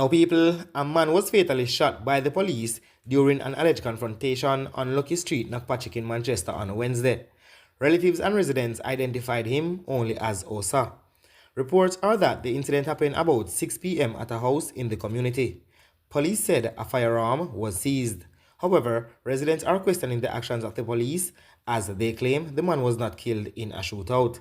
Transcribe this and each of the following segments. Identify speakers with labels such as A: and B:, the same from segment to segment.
A: Now, people, a man was fatally shot by the police during an alleged confrontation on Lucky Street, Knockpatrick in Manchester on Wednesday. Relatives and residents identified him only as Osa. Reports are that the incident happened about 6 p.m. at a house in the community. Police said a firearm was seized. However, residents are questioning the actions of the police as they claim the man was not killed in a shootout.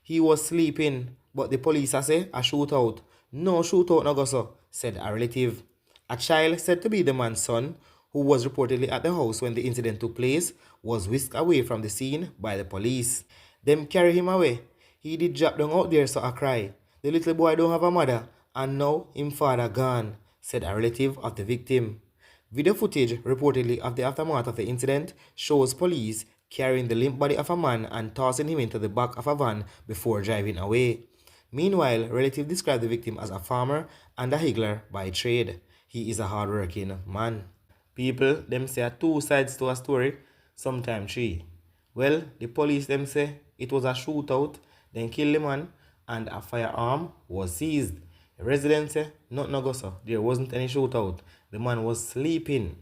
A: He was sleeping, but the police say a shootout. No shootout no go so, said a relative. A child said to be the man's son, who was reportedly at the house when the incident took place, was whisked away from the scene by the police. Them carry him away. He did drop down out there so I cry. The little boy don't have a mother and now him father gone, said a relative of the victim. Video footage reportedly of the aftermath of the incident shows police carrying the limp body of a man and tossing him into the back of a van before driving away. Meanwhile, relatives describe the victim as a farmer and a higgler by trade. He is a hard-working man. People, them say two sides to a story, sometimes three. Well, the police them say it was a shootout, then kill the man, and a firearm was seized. The residents say, nothing no go so. There wasn't any shootout. The man was sleeping.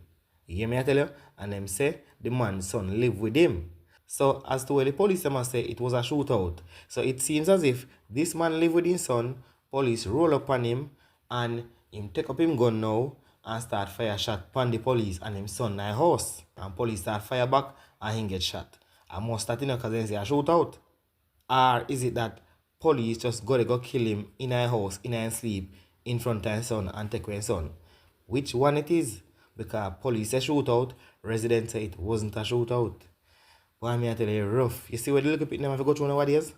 A: You hear me I tell you? And them say the man's son lived with him. So as to where the police must say it was a shootout. So it seems as if this man lived with his son, police roll up on him and him take up him gun now and start fire shot upon the police and him son in a house. And police start fire back and him get shot. I must start because they say a shootout. Or is it that police just gotta go kill him in a house, in a sleep, in front of his son and take away his son? Which one it is? Because police say shootout, residents say it wasn't a shootout. Why me I tell you rough. You see what the little pitney have to go through nowadays?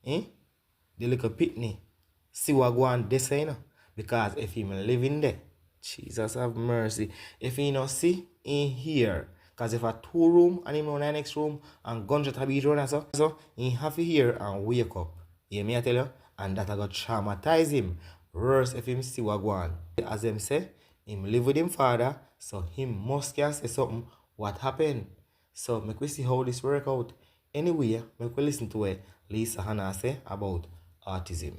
A: Eh? The little pitney. See what go on this you know? Because if he live in there, Jesus have mercy. If he not see, in here. Because if a 2-room and him on the next room and gunshot a beat run so he have to hear and wake up. You hear me I tell you? And that I got traumatize him. Worse if him see what go on. As them say, him live with him father, so him must can say something what happened. So make we see how this work out. Anyway, make we listen to what Lisa Hannah say about autism.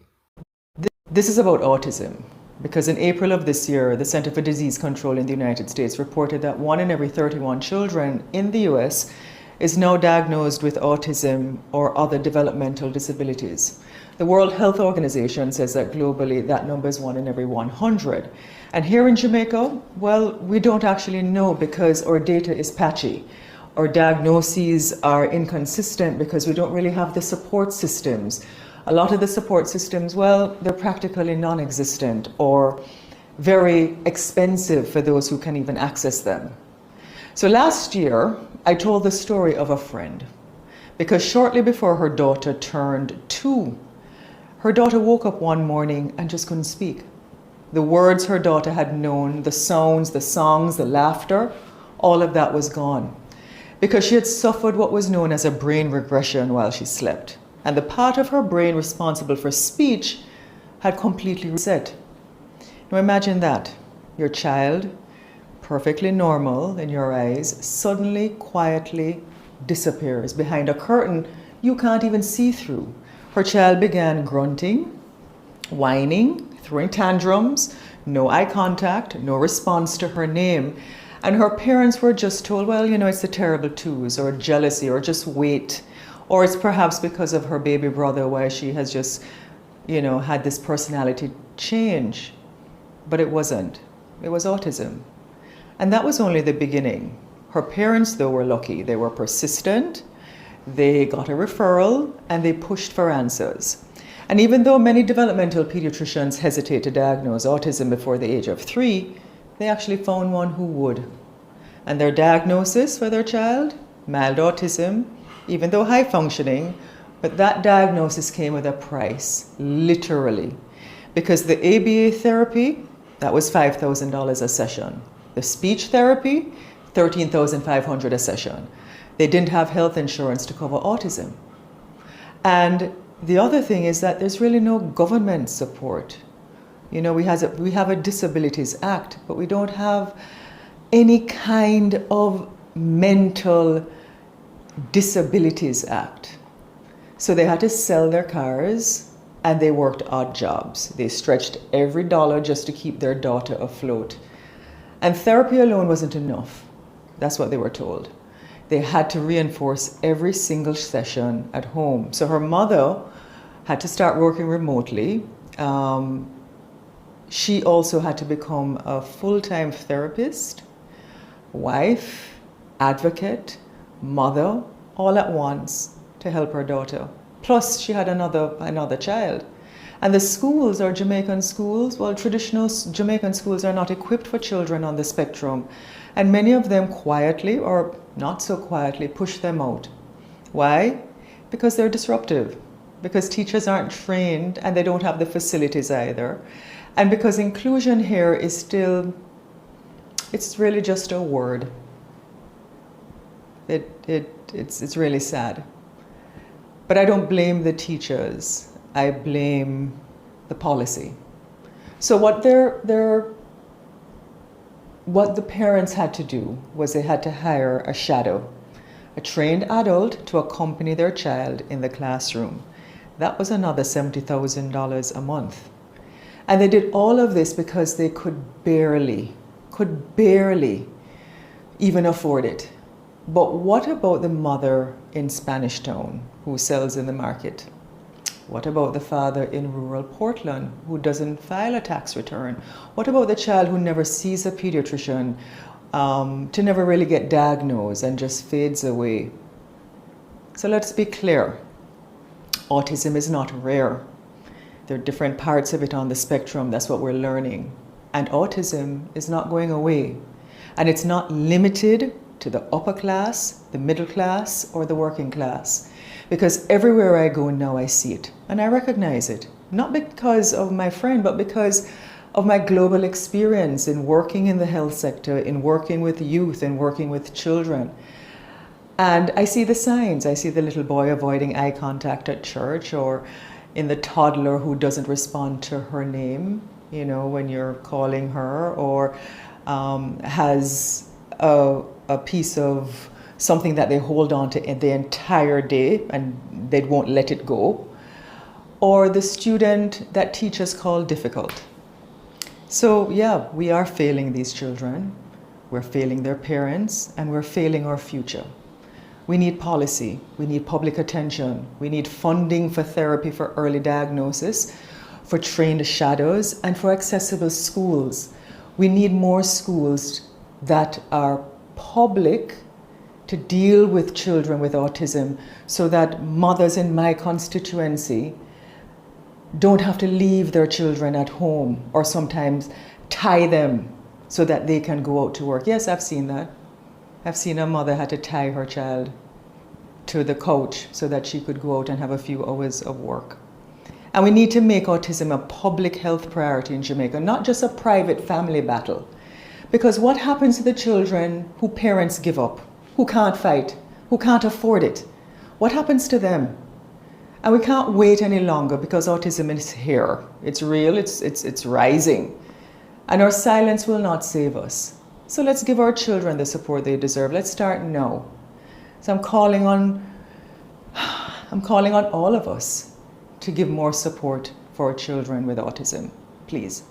B: This is about autism because in April of this year, the Center for Disease Control in the United States reported that 1 in every 31 children in the US is now diagnosed with autism or other developmental disabilities. The World Health Organization says that globally that number is 1 in every 100. And here in Jamaica, well, we don't actually know because our data is patchy. Our diagnoses are inconsistent because we don't really have the support systems. A lot of the support systems, well, they're practically non-existent or very expensive for those who can even access them. So last year, I told the story of a friend because shortly before her daughter turned 2, her daughter woke up one morning and just couldn't speak. The words her daughter had known, the sounds, the songs, the laughter, all of that was gone because she had suffered what was known as a brain regression while she slept. And the part of her brain responsible for speech had completely reset. Now imagine that. Your child, perfectly normal in your eyes, suddenly, quietly disappears behind a curtain you can't even see through. Her child began grunting, whining, throwing tantrums, no eye contact, no response to her name. And her parents were just told, well, you know, it's the terrible twos or jealousy or just wait. Or it's perhaps because of her baby brother why she has just, you know, had this personality change. But it wasn't. It was autism. And that was only the beginning. Her parents, though, were lucky. They were persistent, they got a referral, and they pushed for answers. And even though many developmental pediatricians hesitate to diagnose autism before the age of 3, they actually found one who would. And their diagnosis for their child, mild autism, even though high functioning, but that diagnosis came with a price, literally. Because the ABA therapy, that was $5,000 a session. The speech therapy, $13,500 a session. They didn't have health insurance to cover autism. And the other thing is that there's really no government support. You know, we have a Disabilities Act, but we don't have any kind of mental Disabilities Act. So they had to sell their cars, and they worked odd jobs. They stretched every dollar just to keep their daughter afloat. And therapy alone wasn't enough. That's what they were told. They had to reinforce every single session at home. So her mother had to start working remotely. She also had to become a full-time therapist, wife, advocate, mother, all at once to help her daughter. Plus, she had another child. And the schools are Jamaican schools. Well, traditional Jamaican schools are not equipped for children on the spectrum. And many of them quietly or not so quietly push them out. Why? Because they're disruptive. Because teachers aren't trained and they don't have the facilities either. And because inclusion here is still, it's really just a word. It's really sad. But I don't blame the teachers. I blame the policy. So what the parents had to do was they had to hire a shadow, a trained adult to accompany their child in the classroom. That was another $70,000 a month. And they did all of this because they could barely even afford it. But what about the mother in Spanish Town who sells in the market? What about the father in rural Portland who doesn't file a tax return? What about the child who never sees a pediatrician, to never really get diagnosed and just fades away? So let's be clear. Autism is not rare. There are different parts of it on the spectrum. That's what we're learning. And autism is not going away. And it's not limited to the upper class, the middle class, or the working class. Because everywhere I go now, I see it. And I recognize it. Not because of my friend, but because of my global experience in working in the health sector, in working with youth, and working with children. And I see the signs. I see the little boy avoiding eye contact at church, or in the toddler who doesn't respond to her name, you know, when you're calling her, or has a piece of something that they hold on to the entire day and they won't let it go, or the student that teachers call difficult. So yeah, we are failing these children, we're failing their parents, and we're failing our future. We need policy, we need public attention, we need funding for therapy for early diagnosis, for trained shadows, and for accessible schools. We need more schools that are public to deal with children with autism, so that mothers in my constituency don't have to leave their children at home or sometimes tie them so that they can go out to work. Yes, I've seen that. I've seen a mother had to tie her child to the couch so that she could go out and have a few hours of work. And we need to make autism a public health priority in Jamaica, not just a private family battle. Because what happens to the children who parents give up, who can't fight, who can't afford it? What happens to them? And we can't wait any longer because autism is here. It's real, it's rising. And our silence will not save us. So let's give our children the support they deserve. Let's start now. So I'm calling on all of us to give more support for children with autism, please.